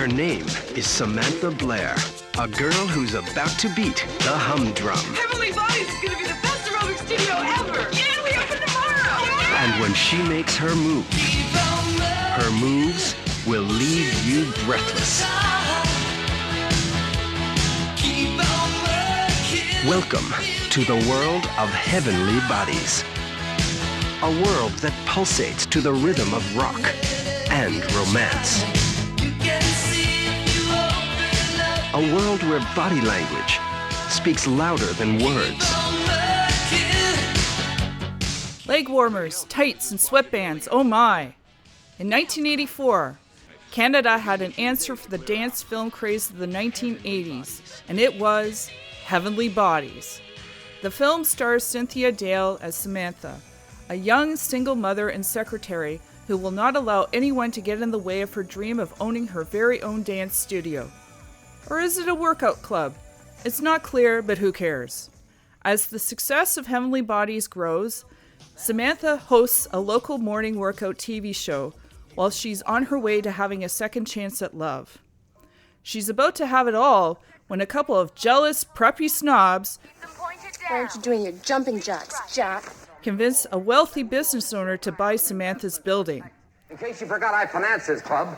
Her name is Samantha Blair, a girl who's about to beat the humdrum. Heavenly Bodies is going to be the best aerobic studio ever! Yeah, we open tomorrow! Yeah! And when she makes her moves will leave you breathless. Welcome to the world of Heavenly Bodies. A world that pulsates to the rhythm of rock and romance. A world where body language speaks louder than words. Leg warmers, tights, and sweatbands, oh my! In 1984, Canada had an answer for the dance film craze of the 1980s, and it was Heavenly Bodies. The film stars Cynthia Dale as Samantha, a young single mother and secretary who will not allow anyone to get in the way of her dream of owning her very own dance studio. Or is it a workout club? It's not clear, but who cares? As the success of Heavenly Bodies grows, Samantha hosts a local morning workout TV show while she's on her way to having a second chance at love. She's about to have it all when a couple of jealous, preppy snobs Why aren't you doing your jumping jacks, Jack? convince a wealthy business owner to buy Samantha's building. In case you forgot, I finance this club.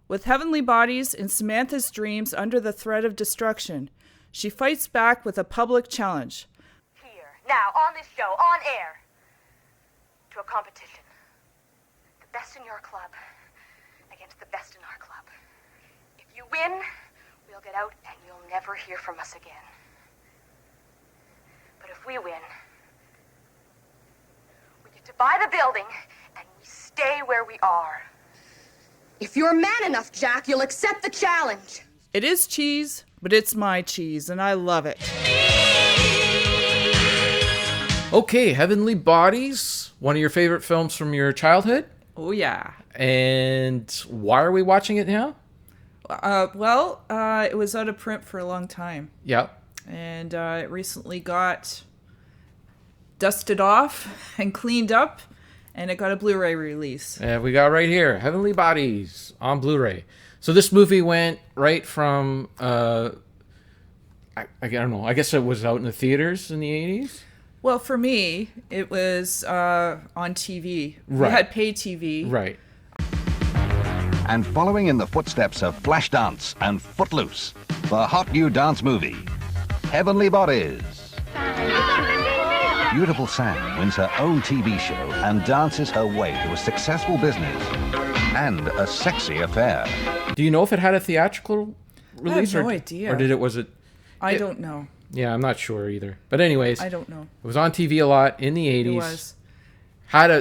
With Heavenly Bodies and Samantha's dreams under the threat of destruction, she fights back with a public challenge. Here, now, on this show, on air, to a competition. The best in your club against the best in our club. If you win, we'll get out and you'll never hear from us again. But if we win, we get to buy the building and we stay where we are. If you're man enough, Jack, you'll accept the challenge. It is cheese, but it's my cheese, and I love it. Okay, Heavenly Bodies, one of your favorite films from your childhood. Oh, yeah. And why are we watching it now? It was out of print for a long time. Yep. And it recently got dusted off and cleaned up, and it got a Blu-ray release. We got right here, Heavenly Bodies on Blu-ray. So this movie went right from, I don't know, I guess it was out in the theaters in the 80s? Well, for me, it was on TV. Right. We had pay TV. Right. And following in the footsteps of Flashdance and Footloose, the hot new dance movie, Heavenly Bodies. Beautiful Sam wins her own TV show and dances her way to a successful business and a sexy affair. Do you know if it had a theatrical release? I have no idea. Or was it? I don't know. Yeah, I'm not sure either. But anyways, I don't know. It was on TV a lot in the 80s. It was.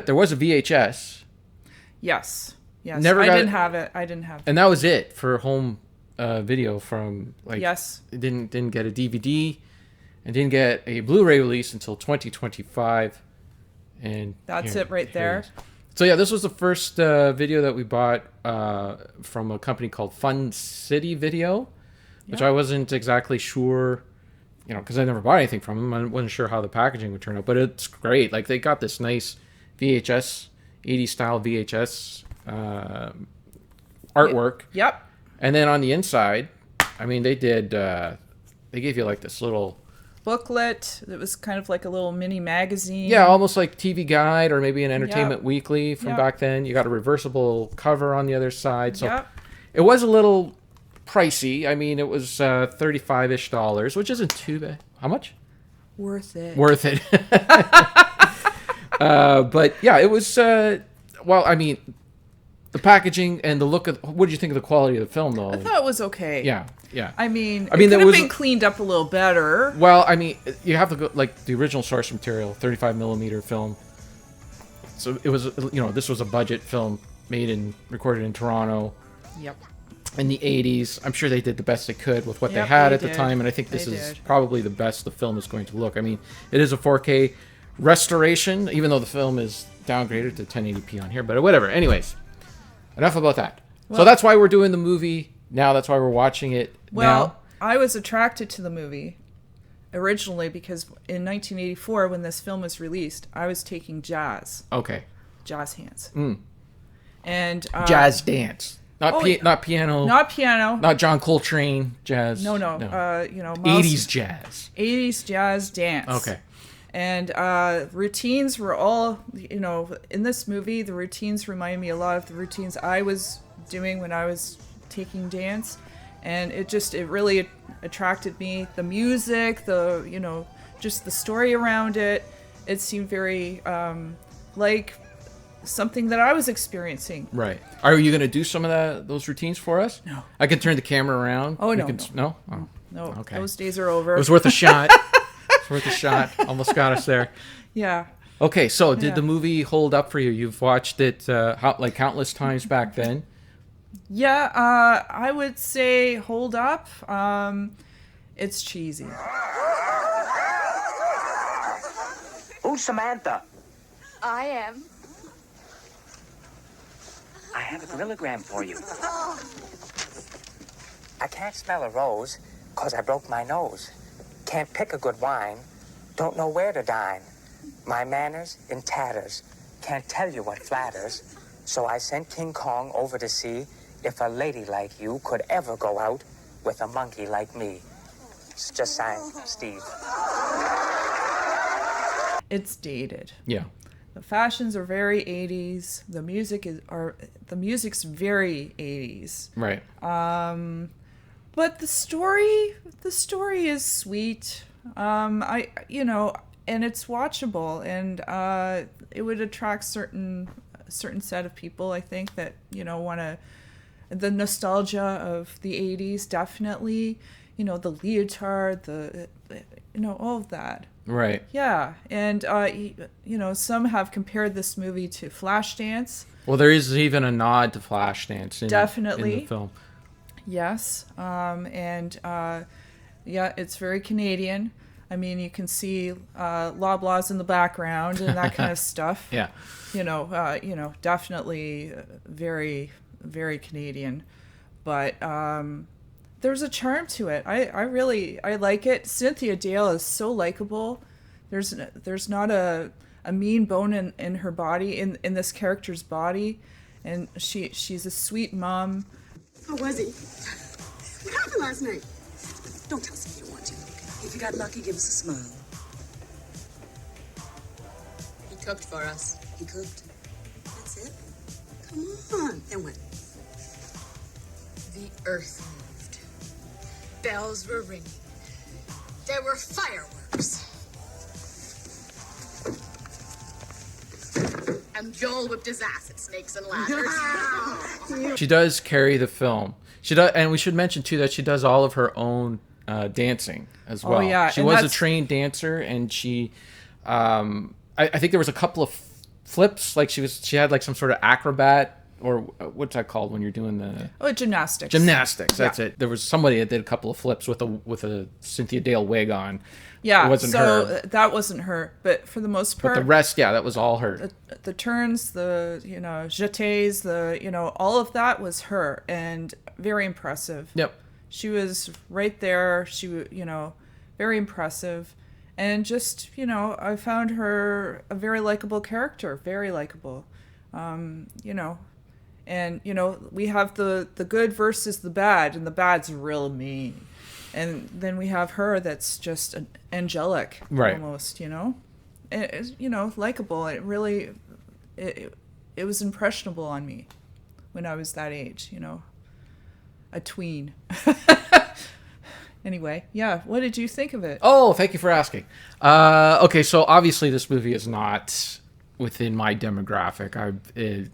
There was a VHS. Yes. Yes. Never I got didn't have it. And that was it for home video from Yes. It didn't get a DVD and didn't get a Blu-ray release until 2025. And that's it right there. So yeah, this was the first video that we bought from a company called Fun City Video, which I wasn't exactly sure, because I never bought anything from them. I wasn't sure how the packaging would turn out, but it's great. Like, they got this nice VHS, 80s style VHS artwork. Yep. And then on the inside, they gave you like this little booklet that was kind of like a little mini magazine. Yeah, almost like TV Guide or maybe an Entertainment Weekly from back then. You got a reversible cover on the other side. So it was a little pricey. It was $35-ish, which isn't too bad. How much? Worth it. But yeah, it was, the packaging and the look of, what did you think of the quality of the film, though? I thought it was okay. Yeah. It could have been cleaned up a little better. Well, you have to go, like, the original source material, 35 millimeter film. So it was, this was a budget film recorded in Toronto. Yep. In the 80s. I'm sure they did the best they could with what they had at the time, and I think this is probably the best the film is going to look. It is a 4K restoration, even though the film is downgraded to 1080p on here, but whatever. Anyways. Enough about that. So that's why we're doing the movie now. That's why we're watching it now. I was attracted to the movie originally because in 1984, when this film was released, I was taking jazz. Okay. Jazz hands. Mm. And jazz dance. Not piano. Not piano. Not John Coltrane jazz. No. 80s jazz. 80s jazz dance. Okay. And routines were all, in this movie, the routines remind me a lot of the routines I was doing when I was taking dance. And it really attracted me. The music, just the story around it. It seemed very like something that I was experiencing. Right. Are you going to do some of those routines for us? No. I can turn the camera around. Oh, no. No? Oh. No, Okay. those days are over. It was worth a shot. Worth a shot. Almost got us there. Yeah. Okay, so did the movie hold up for you? You've watched it countless times back then. Yeah, I would say hold up. It's cheesy. Who's Samantha? I am. I have a gorillagram for you. I can't smell a rose, 'cause I broke my nose. Can't pick a good wine, don't know where to dine. My manners in tatters, can't tell you what flatters. So I sent King Kong over to see if a lady like you could ever go out with a monkey like me. It's just signed, Steve. It's dated. Yeah. The fashions are very 80s. The music's very 80s. Right. But the story is sweet. And it's watchable, and it would attract certain set of people, I think, that want to, the nostalgia of the 80s, definitely. The leotard, all of that. Right. Yeah, and some have compared this movie to Flashdance. Well, there is even a nod to Flashdance in the film. Yes, it's very Canadian. I mean, you can see Loblaws in the background and that kind of stuff. Yeah. Definitely very, very Canadian. But there's a charm to it. I like it. Cynthia Dale is so likable. There's not a mean bone in her body, in this character's body, and she's a sweet mom. How was he? What happened last night? Don't tell us if you don't want to. If you got lucky, give us a smile. He cooked for us. He cooked. That's it? Come on. And what? The earth moved. Bells were ringing. There were fireworks. And Joel whipped his ass at snakes and ladders. She does carry the film. She does, and we should mention too that she does all of her own dancing as well. Oh yeah, she was a trained dancer, and she, I think there was a couple of flips. Like she had like some sort of acrobat, or what's that called when you're doing the gymnastics. That's it. There was somebody that did a couple of flips with a Cynthia Dale wig on. Yeah, it wasn't her. That wasn't her, but for the most part, but the rest, that was all her. The turns, the jetés, all of that was her, and very impressive. Yep. She was right there. She very impressive, and just I found her a very likable character, very likable. And we have the good versus the bad, and the bad's real mean. And then we have her that's just angelic, right. Almost, And it's, likable. It really, it was impressionable on me when I was that age, a tween. Anyway, yeah, what did you think of it? Oh, thank you for asking. Okay, so obviously this movie is not within my demographic. It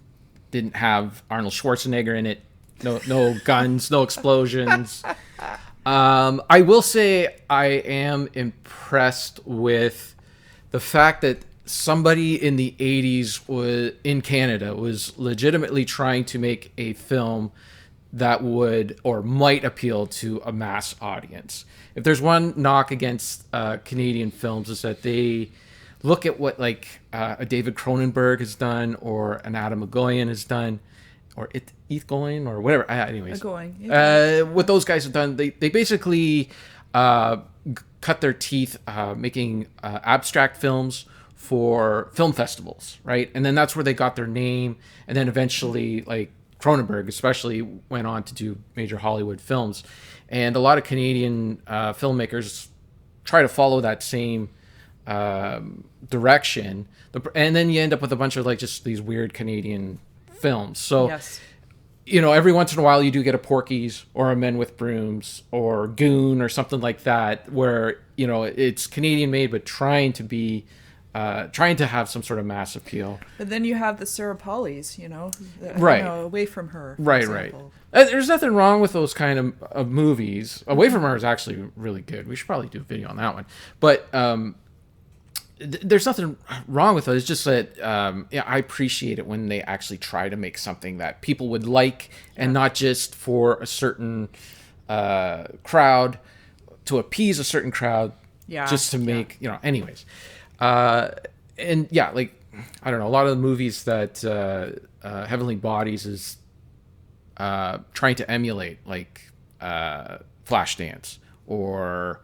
didn't have Arnold Schwarzenegger in it. No guns, no explosions. I will say I am impressed with the fact that somebody in the 80s in Canada was legitimately trying to make a film that would or might appeal to a mass audience. If there's one knock against Canadian films, is that they look at what a David Cronenberg has done, or an Adam McGowan has done, or Eth Going, or whatever. Anyways, what those guys have done, they basically cut their teeth making abstract films for film festivals, right? And then that's where they got their name. And then eventually, Cronenberg especially went on to do major Hollywood films, and a lot of Canadian filmmakers try to follow that same direction, and then you end up with a bunch of like just these weird Canadian films. So Yes. every once in a while you do get a Porky's or a Men with Brooms or Goon or something like that, where it's Canadian made but trying to have some sort of mass appeal. But then you have the Sarah Paulis, Right. Away from Her. For Right. example. There's nothing wrong with those kind of movies. Away from Her is actually really good. We should probably do a video on that one. But there's nothing wrong with it. It's just that I appreciate it when they actually try to make something that people would like, and not just for a certain crowd, to appease a certain crowd, just to make, anyways. And yeah, like, I don't know, a lot of the movies that Heavenly Bodies is trying to emulate, like Flashdance or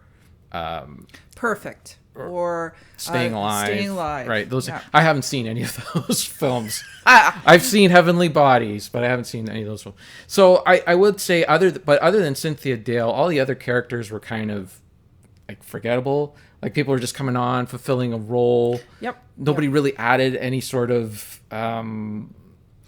Perfect. Or Staying Alive. Right. Those. Yeah. I haven't seen any of those films. I've seen Heavenly Bodies, but I haven't seen any of those films. So I would say other than Cynthia Dale, all the other characters were kind of like forgettable. Like people were just coming on, fulfilling a role. Yep. Nobody really added any sort of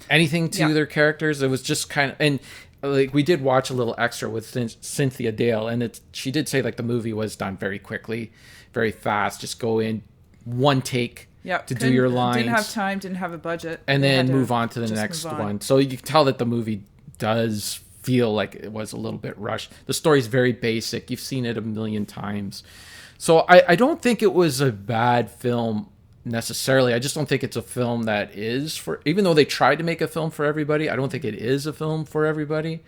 anything to their characters. It was just kind of, and like we did watch a little extra with Cynthia Dale, and she did say like the movie was done very quickly, very fast. Just go in, one take to do your lines. Didn't have time, didn't have a budget, and then move on to the next one. So you can tell that the movie does feel like it was a little bit rushed. The story's very basic. You've seen it a million times. So I don't think it was a bad film necessarily. I just don't think it's a film that is for, even though they tried to make a film for everybody, I don't think it is a film for everybody.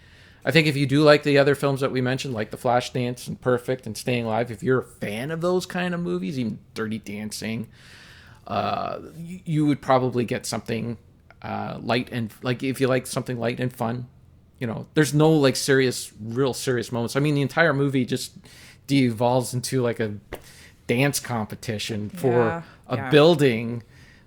I think if you do like the other films that we mentioned, like The Flashdance and Perfect and Staying Alive, if you're a fan of those kind of movies, even Dirty Dancing, you would probably get something light, and like if you like something light and fun, there's no like real serious moments. I mean, the entire movie just devolves into like a dance competition for a building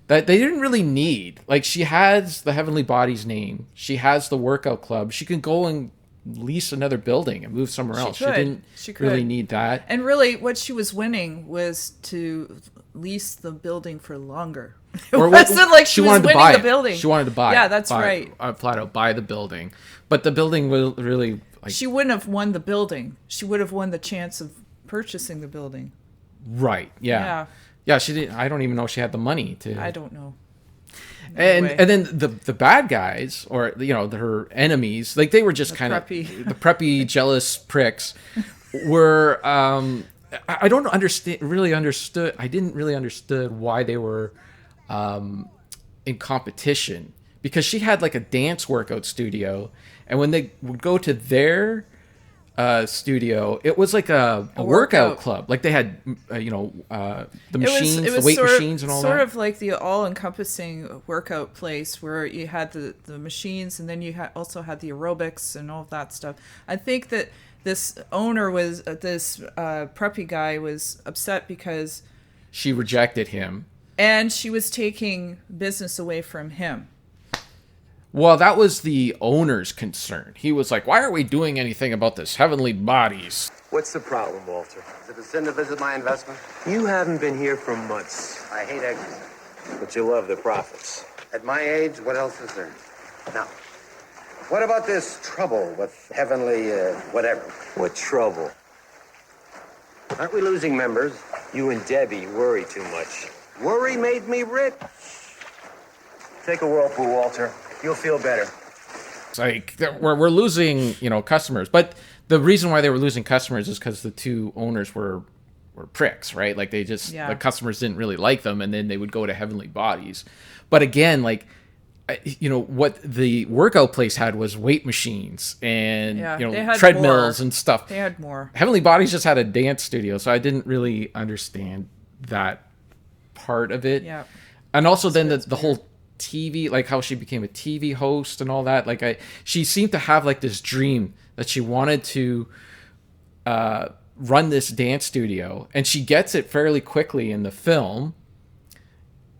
that they didn't really need. Like, she has the Heavenly Bodies name, she has the workout club, she can go and lease another building and move somewhere else. She didn't really need that. And really what she was winning was to lease the building for longer. It wasn't like she wanted to buy the building. She wanted to buy Yeah, that's right. Flat out buy the building. But the building was really like, she wouldn't have won the building. She would have won the chance of purchasing the building. Right. Yeah. She didn't. I don't even know if she had the money to. I don't know. And then the bad guys, or her enemies, like they were just kind of the preppy jealous pricks. Were I don't understand. I didn't really understood why they were in competition, because she had like a dance workout studio, and when they would go to their studio, it was like a workout club. Like they had the machines, the weight machines and all that. Sort of like the all-encompassing workout place where you had the machines, and then you also had the aerobics and all of that stuff. I think that this owner was this preppy guy was upset because she rejected him, and she was taking business away from him. Well, that was the owner's concern. He was like, why aren't we doing anything about this Heavenly Bodies? What's the problem, Walter? Is it a sin to visit my investment? You haven't been here for months. I hate exits. But you love the profits. At my age, what else is there? Now, what about this trouble with Heavenly, whatever? What trouble? Aren't we losing members? You and Debbie worry too much. Worry made me rich. Take a whirlpool, Walter. You'll feel better. It's like we're losing, customers. But the reason why they were losing customers is because the two owners were pricks, right? Like they just the customers didn't really like them, and then they would go to Heavenly Bodies. But again, like what the workout place had was weight machines and treadmills and stuff. They had more. Heavenly Bodies just had a dance studio, so I didn't really understand that part of it. Yeah. And also then the whole TV, like how she became a TV host and all that. Like she seemed to have like this dream that she wanted to run this dance studio, and she gets it fairly quickly in the film.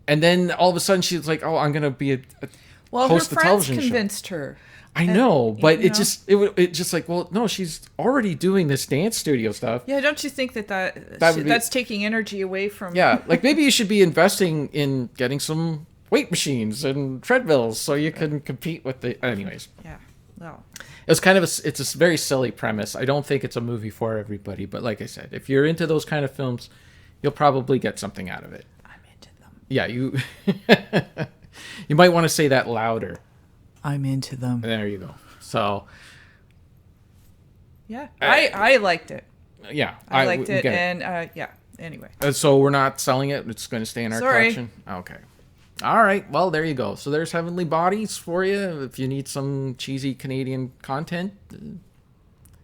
And then all of a sudden she's like, oh, I'm going to be Well, host her the friends television show. convinced her. I know, but you know? it just like, well, no, she's already doing this dance studio stuff. Yeah, don't you think that's taking energy away from? Yeah, like maybe you should be investing in getting some weight machines and treadmills so you can compete with the. Anyways. Yeah. Well. It's kind of it's a very silly premise. I don't think it's a movie for everybody, but like I said, if you're into those kind of films, you'll probably get something out of it. I'm into them. Yeah, you. You might want to say that louder. I'm into them. There you go. So. Yeah, I liked it. Yeah, I liked it, and yeah. Anyway. So we're not selling it. It's going to stay in our collection. Okay. All right. Well, there you go. So there's Heavenly Bodies for you. If you need some cheesy Canadian content,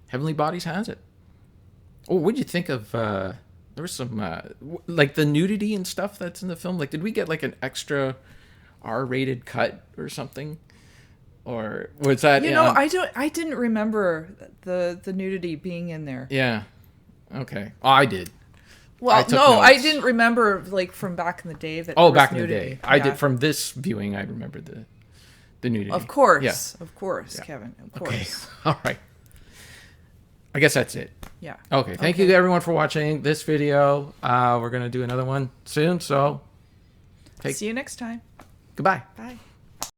Heavenly Bodies has it. Oh, what'd you think of? There was some like the nudity and stuff that's in the film. Like, did we get like an extra R-rated cut or something? Or was that? You know, I didn't remember the nudity being in there. Yeah. Okay. Oh, I did. Well, no, I didn't remember like from back in the day that. Oh, back in nudity. the day, yeah. I did. From this viewing, I remember the nudity. Of course, yeah. Of course, yeah. Kevin. Of course. Okay. All right. I guess that's it. Yeah. Okay. Thank you everyone for watching this video. We're gonna do another one soon. So. See you next time. Goodbye. Bye.